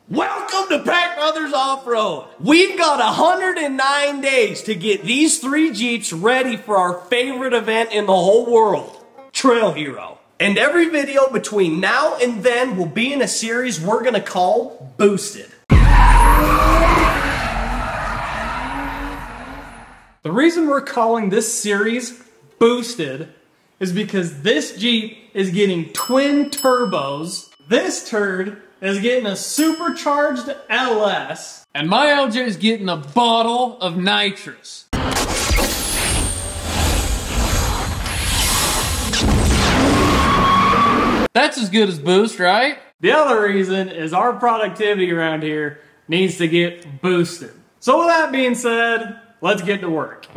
Welcome to Pack Brothers Off-Road. We've got 109 days to get these 3 Jeeps ready for our favorite event in the whole world, Trail Hero. And every video between now and then will be in a series we're gonna call Boosted. The reason we're calling this series Boosted is because this Jeep is getting twin turbos, this turd is getting a supercharged LS, and my LJ is getting a bottle of nitrous. That's as good as Boost, right? The other reason is our productivity around here needs to get boosted. So with that being said, let's get to work.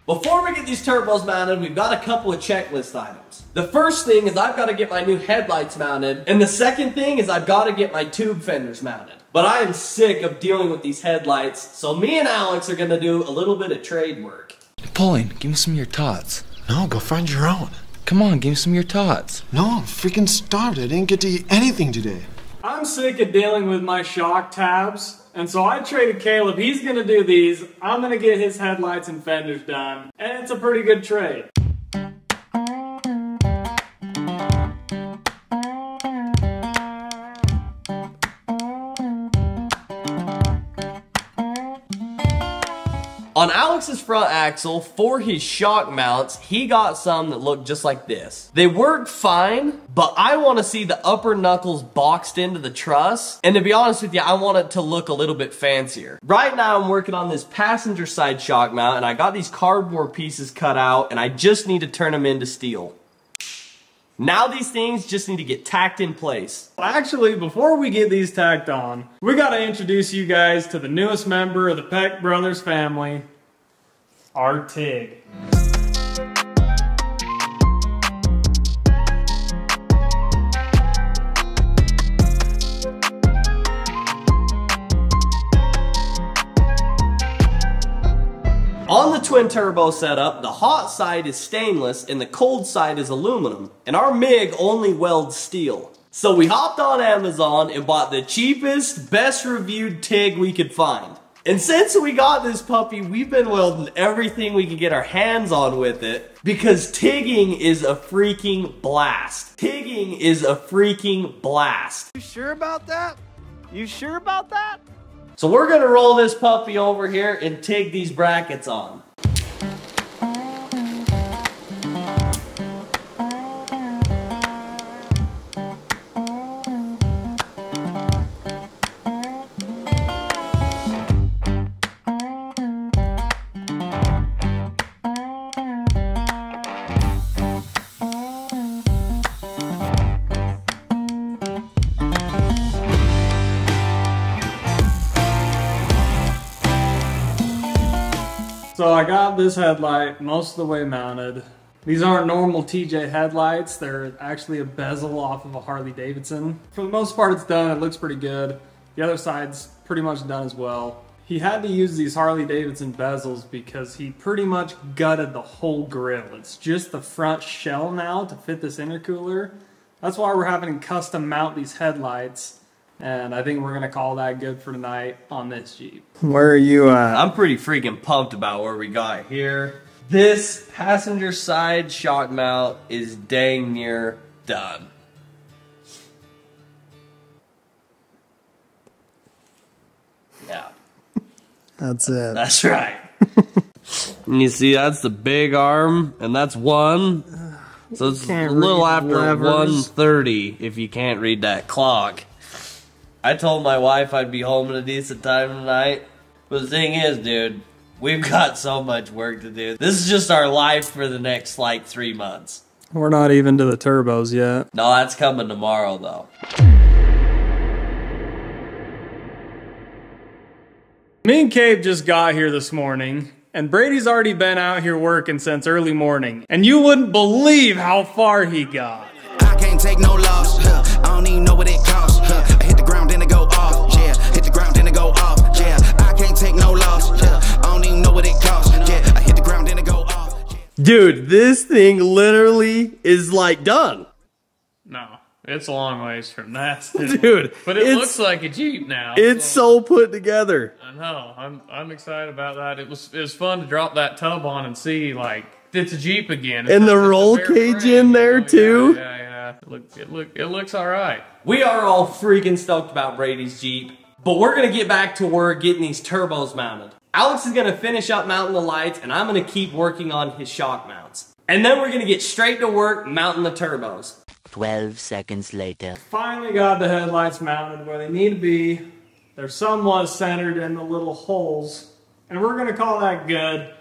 Before we get these turbos mounted, we've got a couple of checklist items. The first thing is I've got to get my new headlights mounted, and the second thing is I've got to get my tube fenders mounted. But I am sick of dealing with these headlights, so me and Alex are going to do a little bit of trade work. Napoleon, give me some of your tots. No, go find your own. Come on, give me some of your tots. No, I'm freaking starved. I didn't get to eat anything today. I'm sick of dealing with my shock tabs, and so I traded Cayleb. He's gonna do these. I'm gonna get his headlights and fenders done, and it's a pretty good trade. On Alex's front axle, for his shock mounts, he got some that look just like this. They work fine, but I want to see the upper knuckles boxed into the truss, and to be honest with you, I want it to look a little bit fancier. Right now, I'm working on this passenger side shock mount, and I got these cardboard pieces cut out, and I just need to turn them into steel. Now these things just need to get tacked in place. Actually, before we get these tacked on, we gotta introduce you guys to the newest member of the Peck Brothers family, our Tig. On the twin turbo setup, the hot side is stainless and the cold side is aluminum, and our MIG only welds steel. So we hopped on Amazon and bought the cheapest, best reviewed TIG we could find. And since we got this puppy, we've been welding everything we can get our hands on with it, because TIGging is a freaking blast. TIGging is a freaking blast. You sure about that? You sure about that? So we're gonna roll this puppy over here and TIG these brackets on. So I got this headlight most of the way mounted. These aren't normal TJ headlights, they're actually a bezel off of a Harley Davidson. For the most part it's done, it looks pretty good. The other side's pretty much done as well. He had to use these Harley Davidson bezels because he pretty much gutted the whole grill. It's just the front shell now to fit this intercooler. That's why we're having to custom mount these headlights. And I think we're gonna call that good for tonight on this Jeep. Where are you at? I'm pretty freaking pumped about what we got here. This passenger side shock mount is dang near done. Yeah. That's it. That's right. And you see, that's the big arm, and that's one. So it's a little after 1:30 if you can't read that clock. I told my wife I'd be home at a decent time tonight. But the thing is, dude, we've got so much work to do. This is just our life for the next, like, 3 months. We're not even to the turbos yet. No, that's coming tomorrow, though. Me and Cabe just got here this morning, and Brady's already been out here working since early morning. And you wouldn't believe how far he got. I can't take no loss, I don't even know what it costs, I hit the ground then it go off, yeah, hit the ground then it go off, yeah, I can't take no loss, Dude, this thing literally is like done. No, it's a long ways from that. Dude, but it looks like a Jeep now. It's so put together. I know. I'm excited about that. It was fun to drop that tub on and see like it's a Jeep again. And the roll cage in there too. Yeah. It looks all right. We are all freaking stoked about Brady's Jeep, but we're gonna get back to work getting these turbos mounted. Alex is gonna finish up mounting the lights, and I'm gonna keep working on his shock mounts. And then we're gonna get straight to work mounting the turbos. 12 seconds later. Finally got the headlights mounted where they need to be. They're somewhat centered in the little holes, and we're gonna call that good.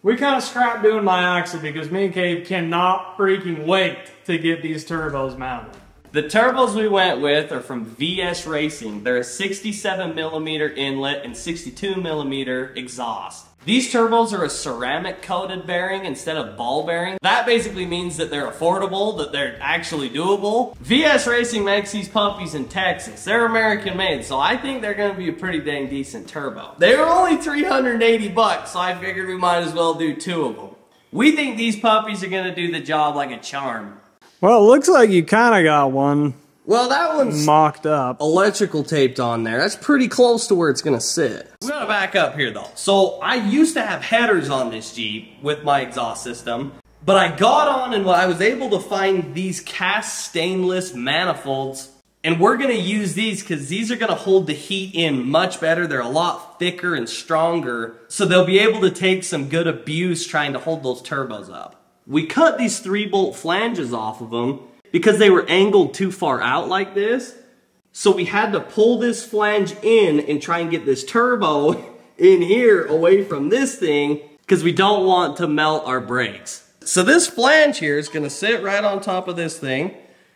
We kind of scrapped doing my axle because me and Cape cannot freaking wait to get these turbos mounted. The turbos we went with are from VS Racing. They're a 67mm inlet and 62mm exhaust. These turbos are a ceramic coated bearing instead of ball bearing. That basically means that they're affordable, that they're actually doable. VS Racing makes these puppies in Texas. They're American made, so I think they're gonna be a pretty dang decent turbo. They were only 380 bucks, so I figured we might as well do 2 of them. We think these puppies are gonna do the job like a charm. Well, it looks like you kind of got one Well, that one's mocked up. electrical taped on there. That's pretty close to where it's gonna sit. We gotta back up here though. So I used to have headers on this Jeep with my exhaust system, but I got on and I was able to find these cast stainless manifolds, and we're gonna use these because these are gonna hold the heat in much better. They're a lot thicker and stronger, so they'll be able to take some good abuse trying to hold those turbos up. We cut these 3-bolt flanges off of them because they were angled too far out like this. So we had to pull this flange in and try and get this turbo in here away from this thing because we don't want to melt our brakes. So this flange here is gonna sit right on top of this thing,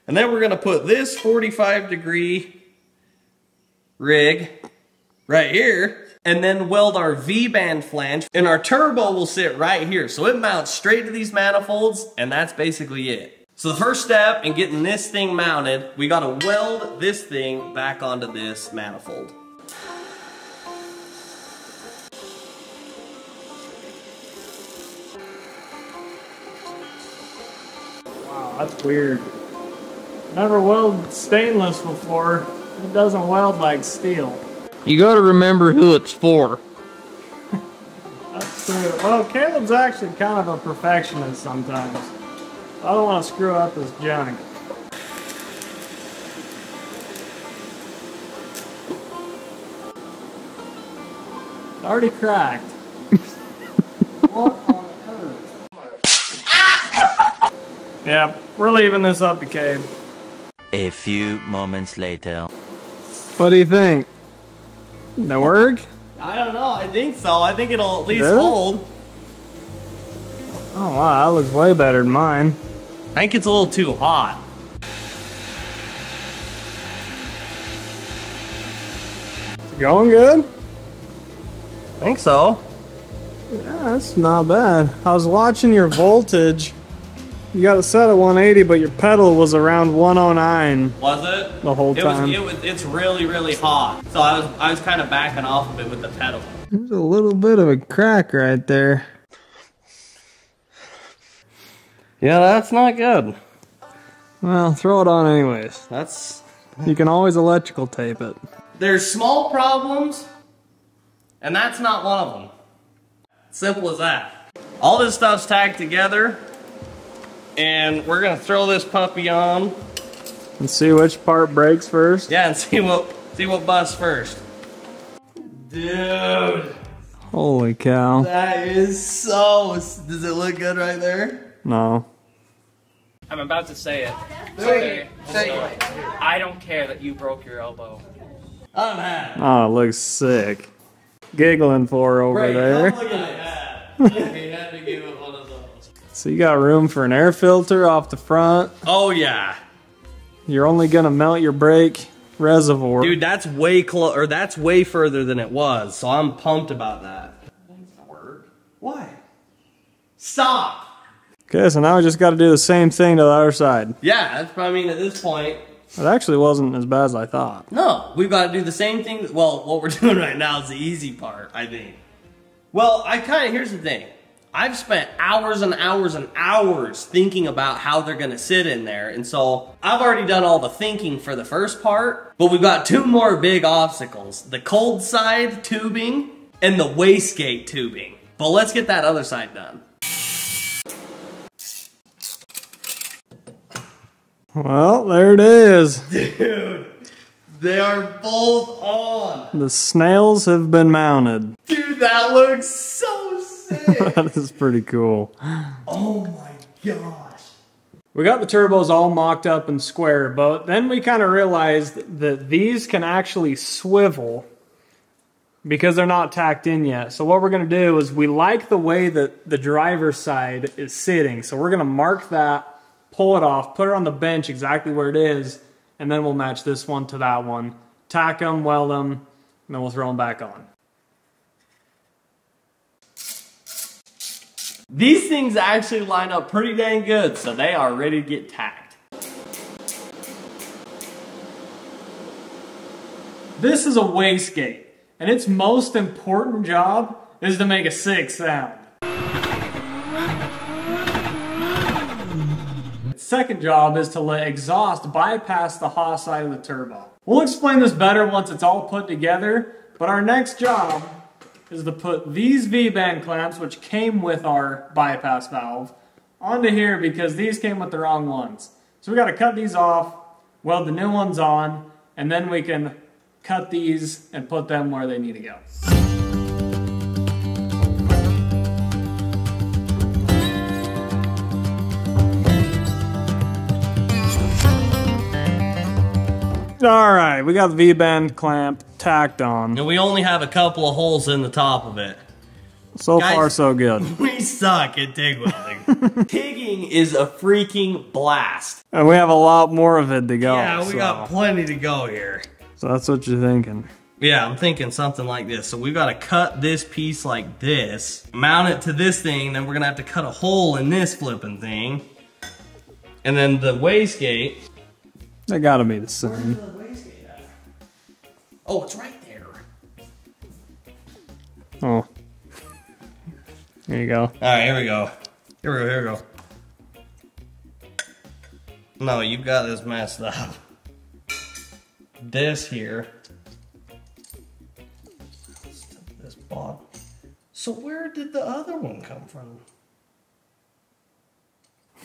and then we're gonna put this 45-degree rig right here, and then weld our V-band flange, and our turbo will sit right here. So it mounts straight to these manifolds, and that's basically it. So the first step in getting this thing mounted, we gotta weld this thing back onto this manifold. Wow, that's weird. Never welded stainless before. It doesn't weld like steel. You gotta remember who it's for. That's true. Well, Caleb's actually kind of a perfectionist sometimes. I don't want to screw up his junk. It's already cracked. What on earth? Yeah, we're leaving this up to Cabe. A few moments later. What do you think? That work? I don't know, I think so. I think it'll at least Does it? hold. Oh wow, that looks way better than mine. I think it's a little too hot. Is it going good? I think so. Yeah, that's not bad. I was watching your voltage. You got it set at 180, but your pedal was around 109 Was it? the whole time. It's really, really hot. So I was kind of backing off of it with the pedal. There's a little bit of a crack right there. Yeah, that's not good. Well, throw it on anyways. You can always electrical tape it. There's small problems, and that's not one of them. Simple as that. All this stuff's tagged together, and we're gonna throw this puppy on. And see which part breaks first. Yeah, and see what busts first. Dude, Holy cow. that is so. Does it look good right there? No. I'm about to say it. Okay. I don't care that you broke your elbow. I'm happy. Oh, it looks sick. Giggling for over Right, there. look at that. We had to give it one of those. So you got room for an air filter off the front. Oh yeah. You're only gonna melt your brake reservoir. Dude, that's way that's way further than it was, so I'm pumped about that. That's gonna work. Why? Stop! Okay, so now we just gotta do the same thing to the other side. Yeah, that's, I mean, at this point, It actually wasn't as bad as I thought. no, we've got to do the same thing. Well, what we're doing right now is the easy part, I think. Well, here's the thing. I've spent hours and hours and hours thinking about how they're gonna sit in there, and so I've already done all the thinking for the first part, but we've got two more big obstacles: the cold side tubing and the wastegate tubing. But let's get that other side done. Well, there it is. Dude, they are both on. The snails have been mounted. Dude, that looks so sick. That is pretty cool. Oh my gosh. We got the turbos all mocked up and square, but then we kind of realized that these can actually swivel because they're not tacked in yet. So what we're going to do is we like the way that the driver's side is sitting. So we're going to mark that, pull it off, put it on the bench exactly where it is, and then we'll match this one to that one. Tack them, weld them, and then we'll throw them back on. These things actually line up pretty dang good, so they are ready to get tacked. This is a wastegate, and its most important job is to make a sick sound. Its second job is to let exhaust bypass the hot side of the turbo. We'll explain this better once it's all put together, but our next job is to put these V-band clamps, which came with our bypass valve, onto here because these came with the wrong ones. So we got to cut these off, weld the new ones on, and then we can cut these and put them where they need to go. All right, we got the V-band clamp tacked on. And we only have a couple of holes in the top of it. So Guys, far, so good. We suck at TIG welding. TIGging is a freaking blast. And we have a lot more of it to go. Yeah, we got plenty to go here. So that's what you're thinking. Yeah, I'm thinking something like this. So we've got to cut this piece like this, mount it to this thing, then we're going to have to cut a hole in this flipping thing. And then the wastegate. They gotta be the same. Where's the wastegate at? Oh, it's right there. Oh. There you go. Alright, here we go. Here we go. No, you've got this messed up. This here. This bottom. So where did the other one come from?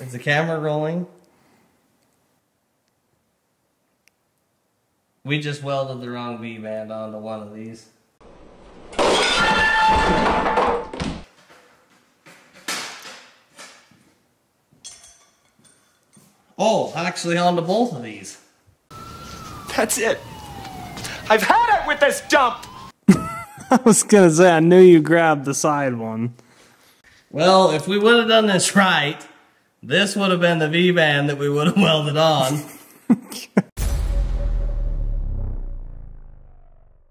Is the camera rolling? We just welded the wrong V-band onto one of these. Oh, actually onto both of these. That's it. I've had it with this dump! I was gonna say, I knew you grabbed the side one. Well, if we would have done this right, this would have been the V-band that we would have welded on.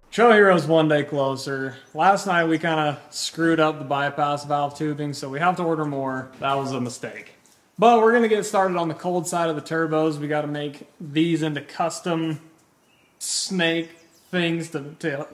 Trail Hero's one day closer. Last night we kind of screwed up the bypass valve tubing, so we have to order more. That was a mistake. But we're gonna get started on the cold side of the turbos. We gotta make these into custom snake things to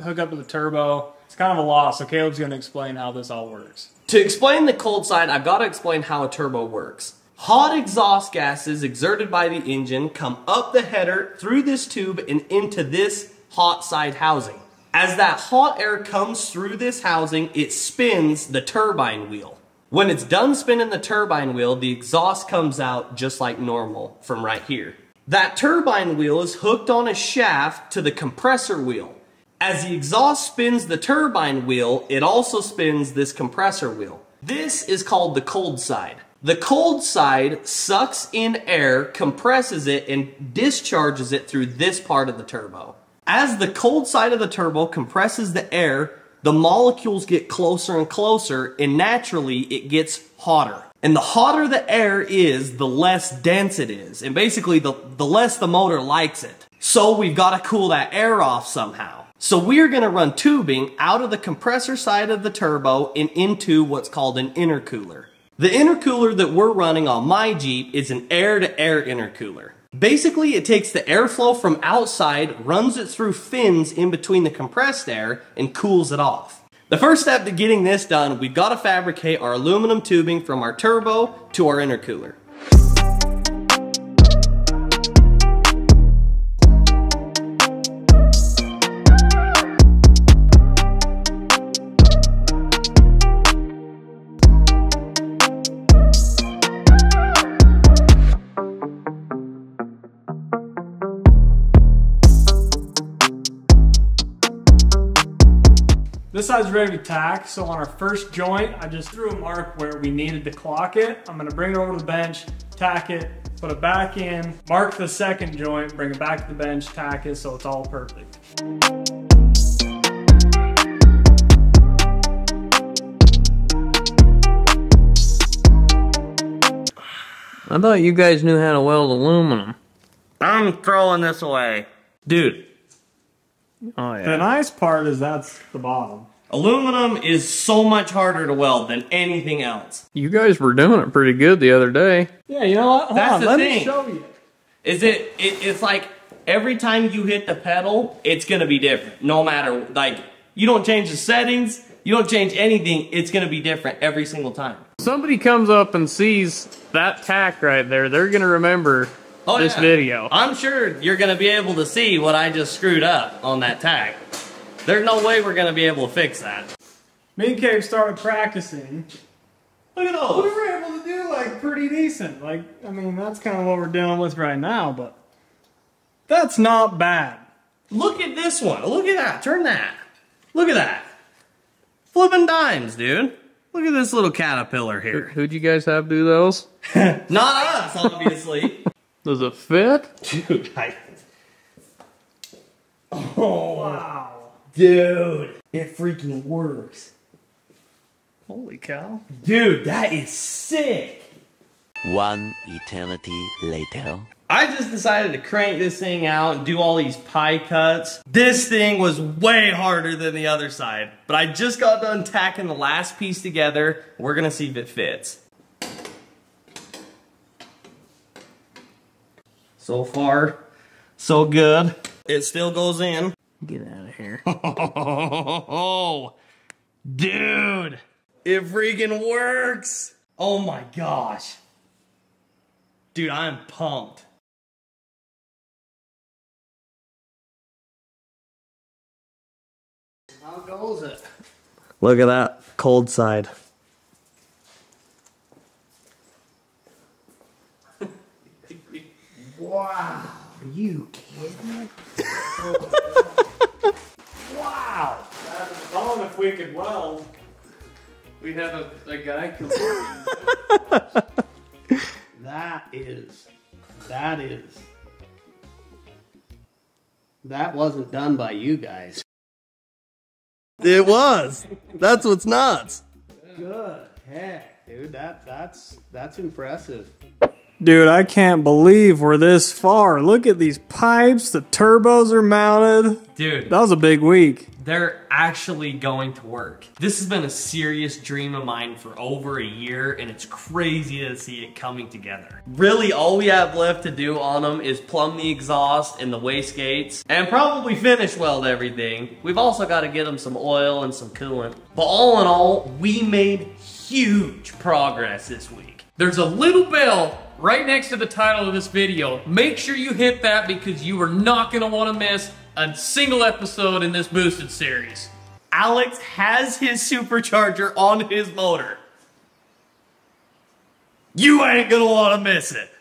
hook up to the turbo. It's kind of a lot, so Caleb's gonna explain how this all works. To explain the cold side, I've got to explain how a turbo works. Hot exhaust gases exerted by the engine come up the header, through this tube, and into this hot side housing. As that hot air comes through this housing, it spins the turbine wheel. When it's done spinning the turbine wheel, the exhaust comes out just like normal from right here. That turbine wheel is hooked on a shaft to the compressor wheel. As the exhaust spins the turbine wheel, it also spins this compressor wheel. This is called the cold side. The cold side sucks in air, compresses it, and discharges it through this part of the turbo. As the cold side of the turbo compresses the air, the molecules get closer and closer, and naturally it gets hotter. And the hotter the air is, the less dense it is. And basically, the less the motor likes it. So we've got to cool that air off somehow. So we're going to run tubing out of the compressor side of the turbo and into what's called an intercooler. The intercooler that we're running on my Jeep is an air-to-air intercooler. Basically, it takes the airflow from outside, runs it through fins in between the compressed air, and cools it off. The first step to getting this done, we've got to fabricate our aluminum tubing from our turbo to our intercooler. This side's ready to tack, so on our first joint, I just threw a mark where we needed to clock it. I'm gonna bring it over to the bench, tack it, put it back in, mark the second joint, bring it back to the bench, tack it, so it's all perfect. I thought you guys knew how to weld aluminum. I'm throwing this away. Dude, Oh yeah. The nice part is that's the bottom. aluminum is so much harder to weld than anything else. You guys were doing it pretty good the other day. Yeah, you know what? Hold That's on, the let thing. me show you. It's like every time you hit the pedal, it's gonna be different. No matter, like, you don't change the settings, you don't change anything, it's gonna be different every single time. Somebody comes up and sees that tack right there, they're gonna remember this video. I'm sure you're gonna be able to see what I just screwed up on that tack. There's no way we're gonna be able to fix that. Me and Cape started practicing. Look at We those. were able to do like pretty decent. Like, I mean, that's kind of what we're dealing with right now, but that's not bad. Look at this one. Look at that. Turn that. Look at that. Flipping dimes, dude. Look at this little caterpillar here. Who'd you guys have do those? Not us, obviously. Does it fit? Dude, oh, Wow. dude. It freaking works. Holy cow. Dude, that is sick. One eternity later. I just decided to crank this thing out and do all these pie cuts. This thing was way harder than the other side, but I just got done tacking the last piece together. We're gonna see if it fits. So far, so good. It still goes in. Get out of here. Oh, dude, it freaking works. Oh my gosh. Dude, I'm pumped. How goes it? Look at that cold side. Wow. Are you kidding? Wow. Oh, if we could weld, we'd have a guy come. That wasn't done by you guys. It was. That's what's nuts. Good heck, dude. That's impressive. Dude, I can't believe we're this far. Look at these pipes. The turbos are mounted. Dude, That was a big week. they're actually going to work. This has been a serious dream of mine for over a year, and it's crazy to see it coming together. Really, all we have left to do on them is plumb the exhaust and the wastegates, and probably finish weld everything. We've also got to get them some oil and some coolant. But all in all, we made huge progress this week. There's a little bell right next to the title of this video. Make sure you hit that because you are not gonna want to miss a single episode in this boosted series. Alex has his supercharger on his motor. You ain't gonna want to miss it.